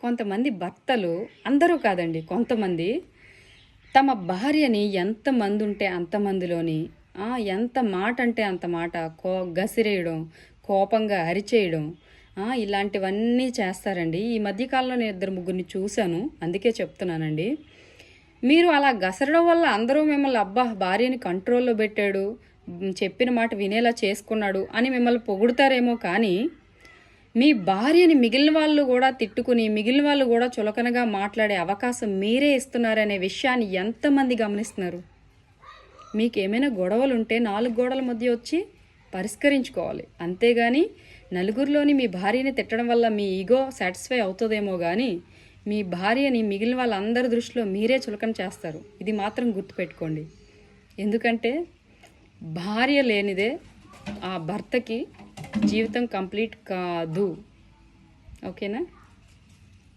కొంతమంది భర్తలు, అందరూ కాదండి, కొంతమంది తమ భార్యని ఎంతమంది ఉంటే అంతమందిలోని ఎంత మాట అంటే అంత మాట గసిరేయడం, కోపంగా అరిచేయడం, ఇలాంటివన్నీ చేస్తారండి. ఈ మధ్యకాలంలో నేను ఇద్దరు ముగ్గురిని చూశాను, అందుకే చెప్తున్నానండి. మీరు అలా గసరడం వల్ల అందరూ మిమ్మల్ని అబ్బా భార్యని కంట్రోల్లో పెట్టాడు, చెప్పిన మాట వినేలా చేసుకున్నాడు అని మిమ్మల్ని పొగుడుతారేమో, కానీ మీ భార్యని మిగిలిన వాళ్ళు కూడా తిట్టుకుని, మిగిలిన వాళ్ళు కూడా చులకనగా మాట్లాడే అవకాశం మీరే ఇస్తున్నారనే విషయాన్ని ఎంతమంది గమనిస్తున్నారు? మీకేమైనా గొడవలుంటే 4 గోడల మధ్య వచ్చి పరిష్కరించుకోవాలి, అంతేగాని నలుగురిలోని మీ భార్యని తిట్టడం వల్ల మీ ఈగో సాటిస్ఫై అవుతుందేమో కానీ మీ భార్యని మిగిలిన వాళ్ళందరి దృష్టిలో మీరే చులకన చేస్తారు. ఇది మాత్రం గుర్తుపెట్టుకోండి. ఎందుకంటే భార్య లేనిదే ఆ భర్తకి జీవితం కంప్లీట్ కాదు. ఓకేనా?